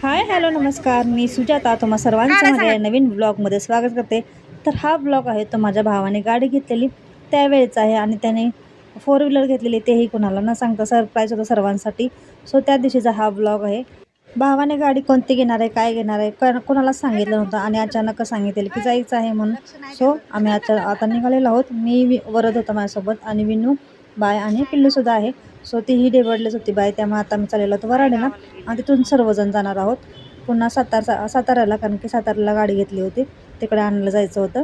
Hi hello नमस्कार, मी सुजाता तुम्हा सर्वांचं माझ्या नवीन ब्लॉगमध्ये स्वागत करते. तर हा ब्लॉग आहे तो माझ्या भावाने गाडी घेतलेली त्यावेळेचा आहे आणि त्याने 4 व्हीलर घेतलेली, तेही कोणाला न सांगता सरप्राईज होतं सर्वांसाठी. सो त्या दिवशीचा हा ब्लॉग आहे. भावाने गाडी कोणती घेणार आहे, काय घेणार आहे, कोणाला सांगितलं नव्हतं आणि अचानक सांगितलेलं की जायचं आहे म्हणून. सो आम्ही आता निघालेलो आहोत. मी वरद होता माझ्यासोबत आणि विनू बाय आणि पिल्लूसुद्धा आहे. सो तीही डेवडलीच होती बाय. त्यामुळे आता आम्ही चाललेलो होतो वराडेला आणि तिथून सर्वजण जाणार आहोत पुन्हा साताऱ्याला, कारण की साताऱ्याला गाडी घेतली होती, तिकडे आणायला जायचं होतं.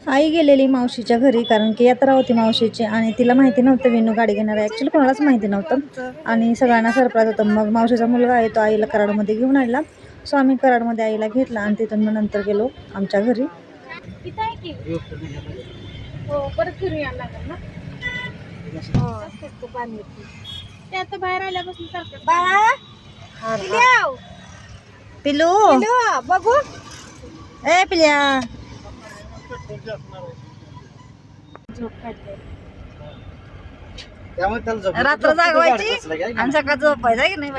आई गेलेली मावशीच्या घरी, कारण की यात्रा होती मावशीची आणि तिला माहिती नव्हतं विनू गाडी घेणार आहे. ॲक्च्युली कोणालाच माहिती नव्हतं आणि सगळ्यांना सरप्राईज होतं. मग मावशीचा मुलगा आहे तो आईला कराडमध्ये घेऊन आला. सो आम्ही कराडमध्ये आईला घेतला आणि तिथून मग नंतर गेलो आमच्या घरी. बाहेर आल्यापासून पिलू बघू ए पिल्या रात्र जागवायची आणि सकाळ झोपायचा की नाही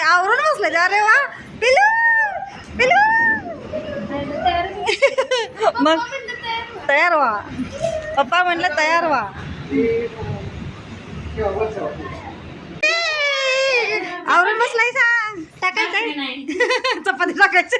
आवरून बसले. अरे वा पिलू पिलू मग तयार व्हा, पप्पा म्हणलं तयार व्हा. आवरून बसलाय सांग टाकायचं चपाती टाकायचे.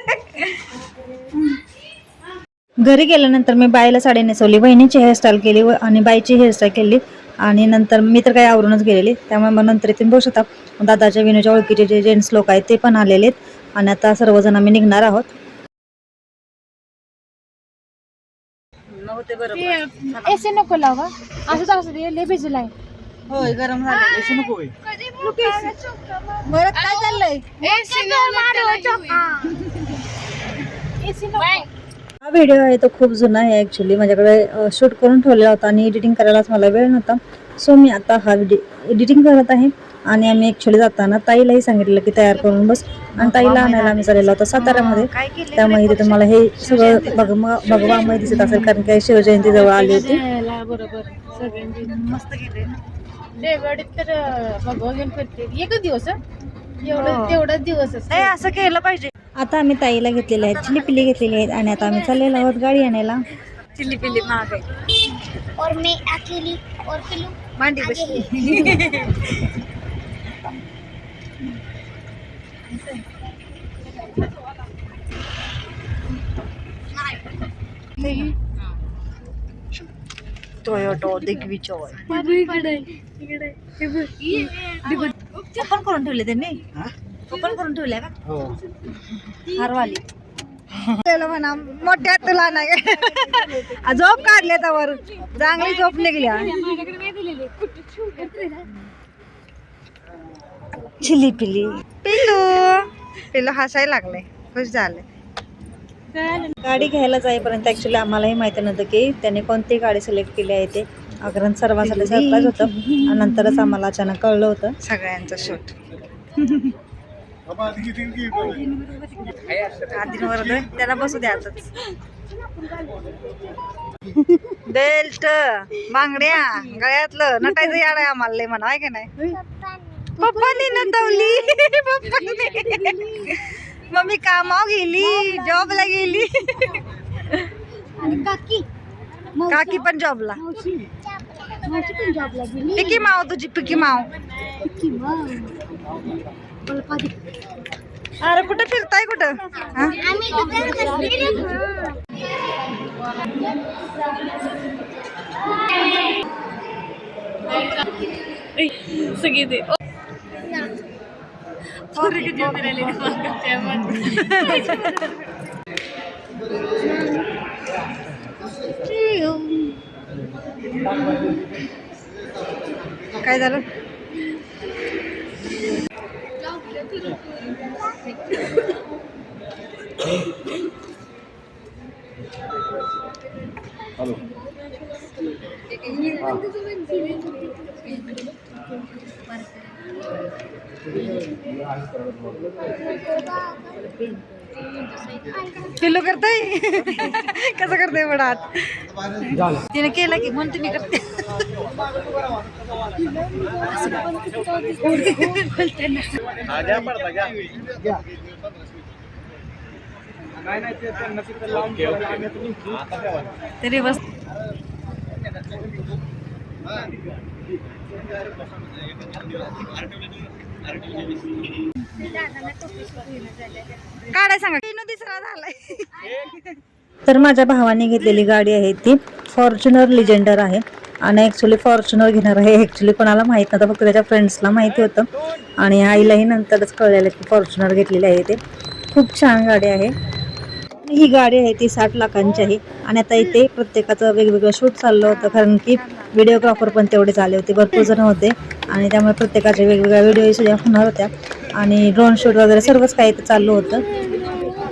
घरी गेल्यानंतर मी बाईला साडी नेसवली, बहिणीची हेअरस्टाईल केली आणि बाईची हेअरस्टाईल केली आणि नंतर मी तर काही आवरूनच गेलेली. त्यामुळे मग नंतर इथून बसू शकता. दादाच्या विनूच्या ओळखीचे जे जेंट्स लोक आहेत ते पण आलेले आहेत आणि आता सर्वजण आम्ही निघणार आहोत. एसी नको लावा, असं लय भिजलाय. होय गरम झालं, एसी नको होय. बरं काय चाललंय? हा व्हिडिओ आहे तो खूप जुना आहे. ॲक्च्युली माझ्याकडे शूट करून ठेवलेला होता आणि एडिटिंग करायलाच मला वेळ नव्हता. सो मी आता हा एडिटिंग करत आहे. आणि आम्ही ॲक्च्युली जाताना ताईलाही सांगितलेलं की तयार करून बस, आणि ताईला आणायला आम्ही चाललेलो होतो साताऱ्यामध्ये. त्यामुळे इथे तुम्हाला हे सगळं भगवामय दिसत असेल, कारण की शिवजयंती जवळ आली होती. बरोबर सगळ्यांची मस्त गेले देवडीत तर भगवा घेऊन फिरते एकच दिवस. तेवढाच दिवस असं केलं पाहिजे. आता आम्ही ताईला घेतलेले आहेत, चिली पिल्ली घेतलेली आहेत आणि आता आम्ही चाललेलो आहोत गाडी आणायला. चिली पिल्ली महाग आहे और मैं अकेली और पिल्लू मांडी बसली. टोयोटो दिग्विजय ओपन करून ठेवले त्यांनी. ओपन करून ठेवल्या का हारवाली म्हणा मोठ्या तुला नाही झोप काढले त्यावर चांगली झोप निघल्या. चिली पिली पिल्लू पिल्लू हसायला लागले, खुश झाले. गाडी घ्यायला जाईपर्यंत ऍक्च्युली आम्हालाही माहिती नव्हतं की त्याने कोणती गाडी सिलेक्ट केली आहे ते, कारण सर्वांसाठी सरप्राईज होतं आणि नंतरच आम्हाला अचानक कळलं होतं. सगळ्यांचं शूट आधीवर त्याला बसू द्या आताच. बेल्ट बांगड्या गळ्यातलं नटायचं याड आहे आम्हाला लय म्हणा, आहे की नाही. पप्पानी नटवली पप्पानी. मम्मी कामावर गेली, जॉबला गेली. काकी पण जॉबला. पिकी माव तुझी पिकी माव. अरे कुठं फिरताय कुठं? सगळी ते काय झालं? पिल्लू करताय कसं करते बडा तिने केलं की म्हणून तुम्ही करते. तरी बस काढाय सांगा दिसरा झालाय. तर माझ्या भावाने घेतलेली गाडी आहे ती फॉर्च्युनर लिजेंडर आहे आणि ॲक्च्युली फॉर्च्युनर घेणार आहे. ॲक्च्युली कोणाला माहीत नव्हतं, फक्त त्याच्या फ्रेंड्सला माहिती होतं आणि आईलाही नंतरच कळलेलं की फॉर्च्युनर घेतलेली आहे. ते खूप छान गाडी आहे. ही गाडी आहे ती 60 लाखांची आहे आणि आता इथे प्रत्येकाचं वेगवेगळं शूट चाललं होतं, कारण की व्हिडिओग्राफर पण तेवढेच आले होते, भरपूर जण होते आणि त्यामुळे प्रत्येकाचे वेगवेगळ्या व्हिडिओ सुद्धा होणार होत्या आणि ड्रोन शूट वगैरे सर्वच काही इथे चाललं होतं.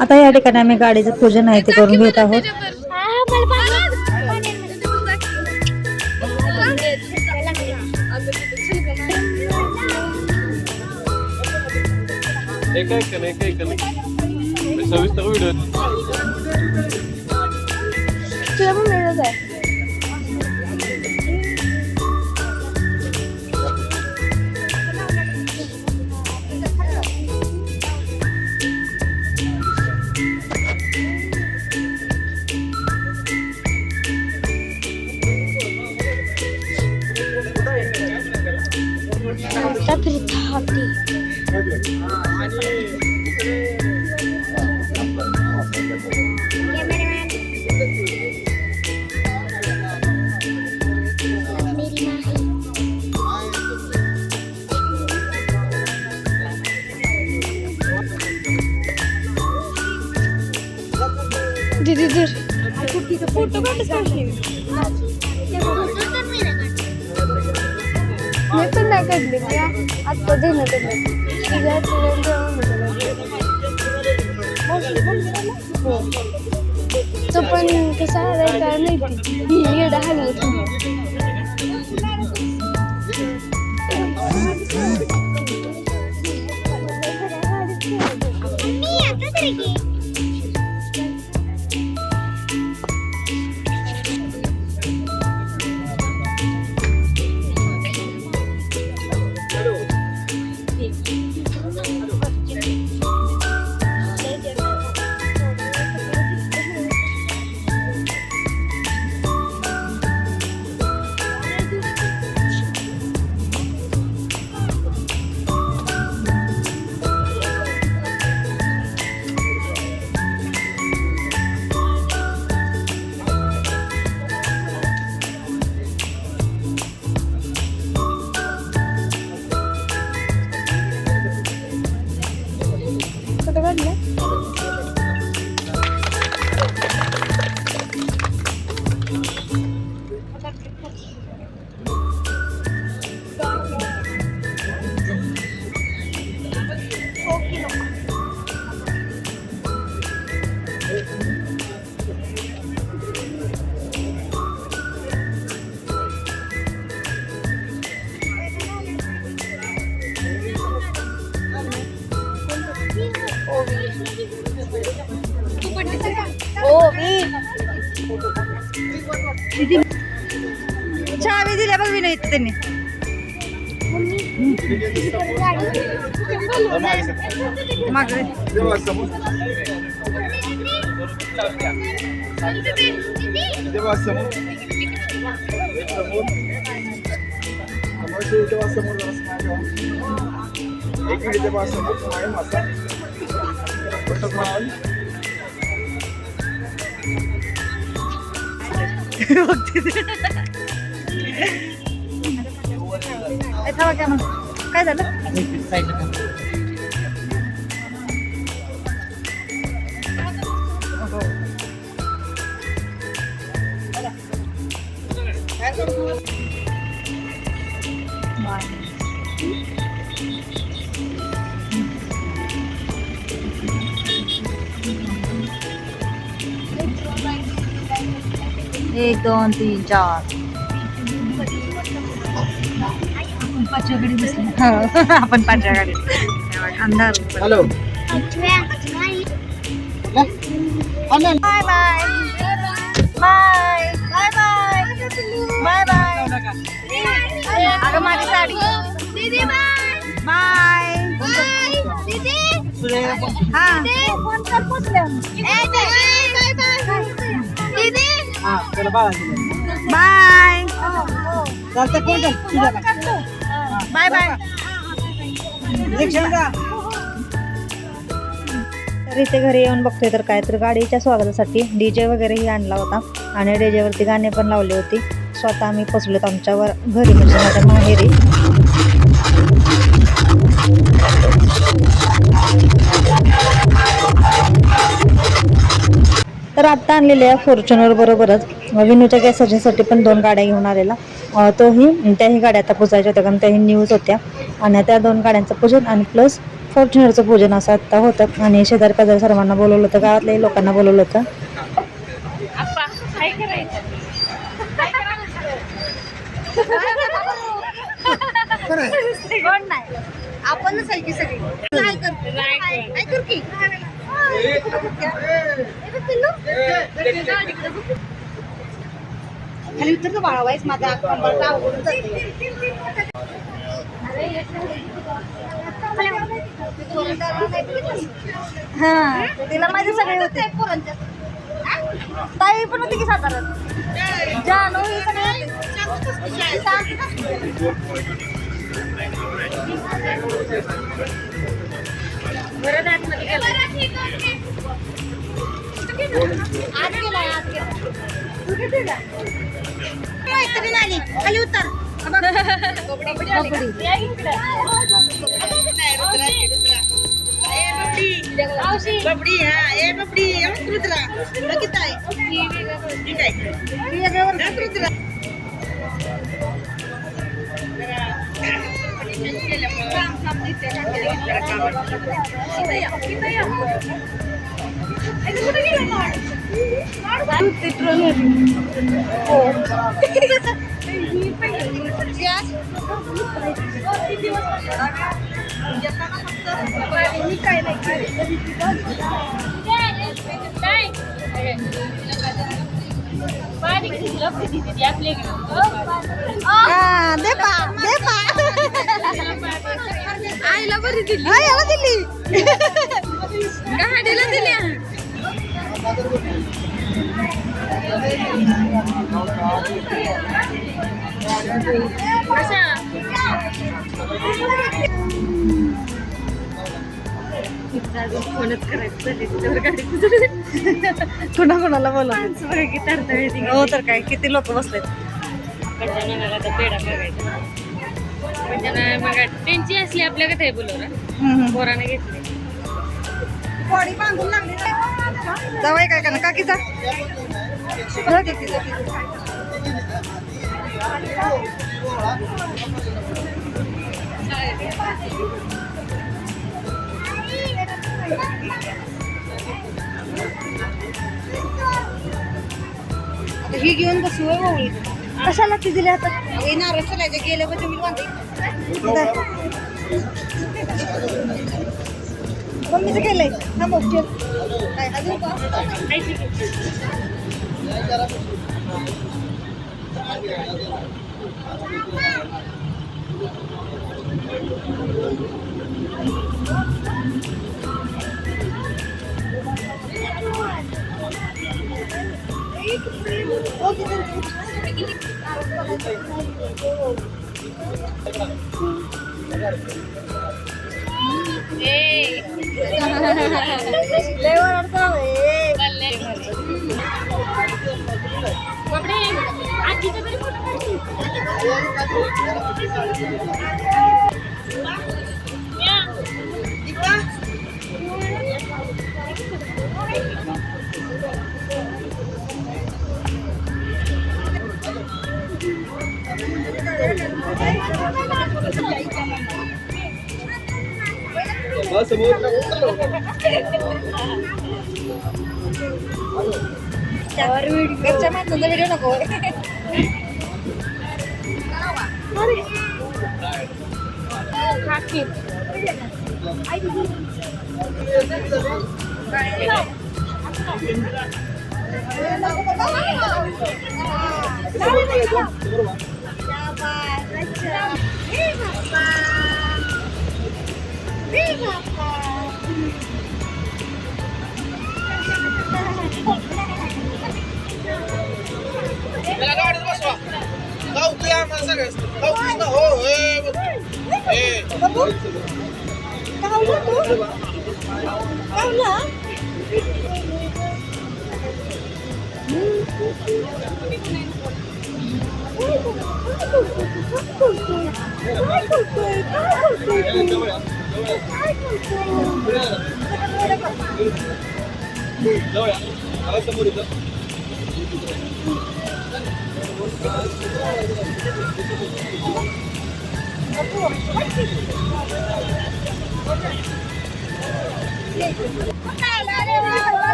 आता या ठिकाणी आम्ही गाडीचं पूजन आहे ते करून घेत आहोत. सविस्तर व्हिडिओ तुला पण मिळत आहे. दीदी इधर फोटो मी पण नाही काढले त्या आत्ता देणं तो पण कसा आलाय काय माहिती येडा हलवत चावी दिल्या बघ विनय त्यांनी. मागं काय झालं? एक दोन तीन चार आपण पाचव्या गाडीत अंधार. Hello bye bye bye bye bye bye bye. अगं माझी साडी दीदी बाय बाय दीदी हा फोन कर पोचल्या बाय बाय दीदी बाय बाय बाय तर इथे घरी येऊन बघतोय तर काय तर गाडीच्या स्वागतासाठी डीजे वगैरेही आणला होता आणि डीजेवरती गाणे पण लावले होते. स्वतः आम्ही पोचलोत आमच्यावर घरी म्हणजे माझ्या माहेरी. तर आत्ता आणलेल्या फॉर्च्युनर बरोबरच विनूच्या गॅस पण 2 गाड्या घेऊन आलेला. त्याही गाड्या आता पुजायच्या होत्या कारण त्याही न्यूज होत्या आणि त्या 2 गाड्यांचं पूजन आणि प्लस फॉर्च्युनरचं पूजन असं आत्ता होतं. आणि शेजारी पाजारी सर्वांना बोलवलं होतं, गावातल्याही लोकांना बोलवलं होतं. आपणच आहे की सगळी काय कर की खाली उतर बाळा वाईस माझा आवडून हा तिला माहिती सगळे होते. ताई पण होती की साताऱ्यात जानू ही सगळे मैत्रीण आली खाली उतर बबडी हा ए बबडी रुद्रा किती आहे ठीक आहे रुद्रा आईला बरी दिली आईला दिली गाडीला दिली कुणाला बोला हो तर काय किती लोक बसलेत. त्यांची असली आपल्याकडे बोलवलं पोराने घेतली बॉडी बांधून लागली जावाय काय का काकीचा ही घेऊन बसू ओळी कशाला ती दिली आता येणार चलायचं गेलं म्हणजे मी मम्मीचं केलंय हा मोठी काय अजून त्यावर घरच्या माणसाचा व्हिडिओ नको त्याला गाडीत बसवा. गावतोय आम्हाला सगळ्याच. गावतोयच ना. हो, हे बघ. हे. जवळ या. समोर इथं.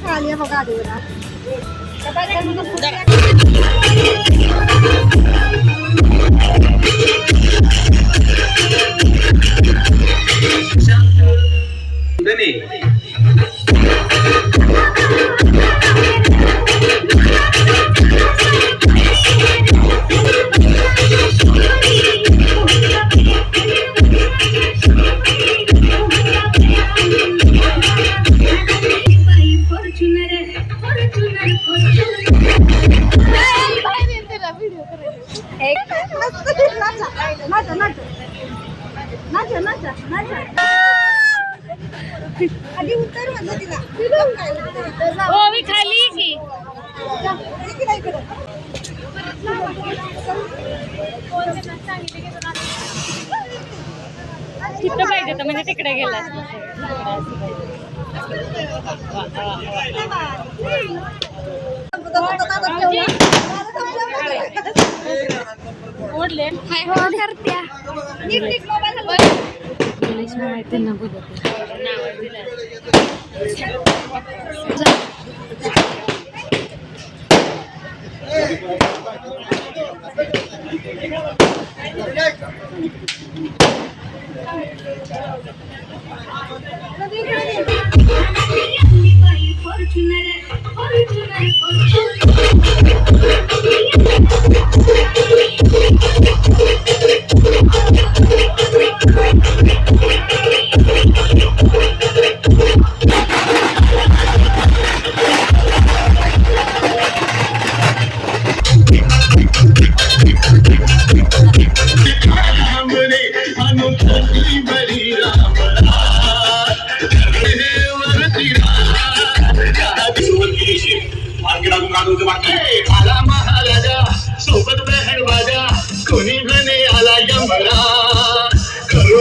खाली बघा आधी उत्तर म्हणलं तिला हो मी खाली की तिथं पाहिजे तर म्हणजे तिकडे गेला ओढले करत्या इंग्लिश माहिती ना बोलत महाराजा सोबत बहन बाजा कोणी बने आला यमरा करो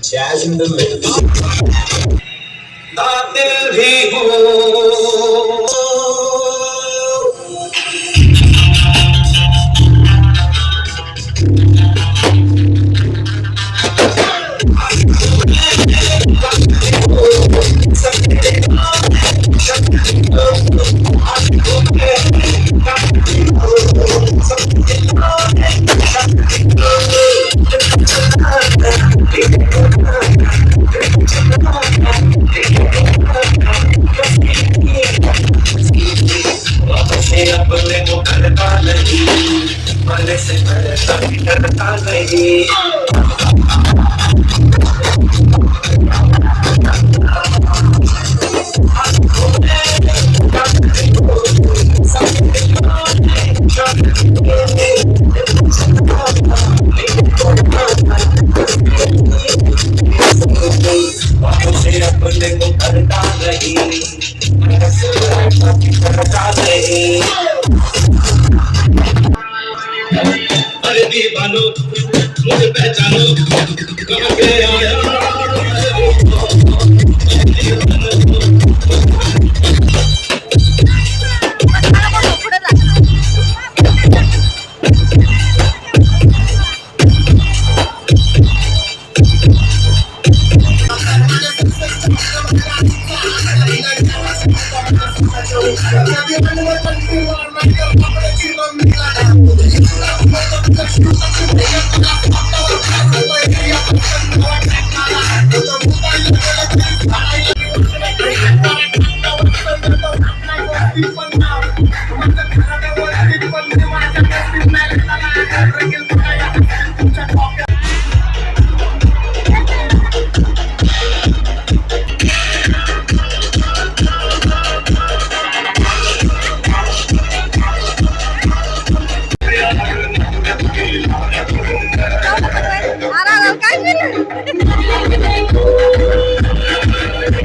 Jazz in the middle. Dil bhi ho. फैसले को करता नहीं, करता नहीं। अरे दीवानो मुझे पहचानो, कहाँ गया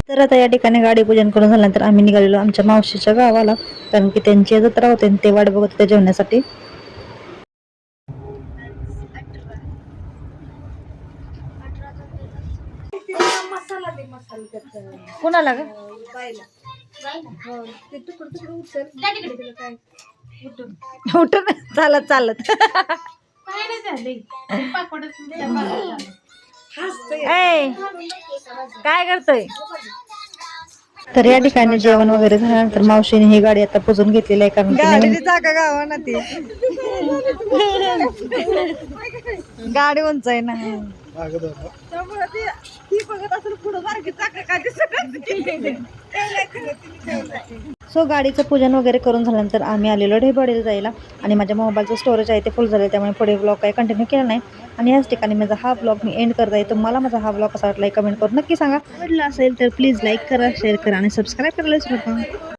तर आता या ठिकाणी गाडी पूजन करून झाल्यानंतर आम्ही निघालेलो आमच्या मावशीच्या गावाला, कारण की त्यांची जत्रा होते आणि ते वाट बघत होते जेवण्यासाठी. कोणाला ग उठून चालत चालत काय नाही झालंय पापडच त्या बाजूला झालं. ए, काय करतोय. तर या ठिकाणी जेवण वगैरे झाल्यानंतर मावशीने ही गाडी आता पुजून घेतलेली आहे, कारण गाडीची जागा गावा ना ती गाडी उंच आहे ना, सो गाडीचं पूजन वगैरे करून झाल्यानंतर आम्ही आलेलो ढेबवाडीला जायला. आणि माझ्या मोबाईलचं स्टोरेज आहे ते फुल झालं, त्यामुळे पुढे ब्लॉग काही कंटिन्यू केला नाही. आणि याच ठिकाणी माझा हा ब्लॉग मी एंड करता येतो. मला माझा हा ब्लॉग कसा वाटला कमेंट करून नक्की सांगा. आवडला असेल तर प्लीज लाईक करा, शेअर करा आणि सबस्क्राईब करायला विसरू नका.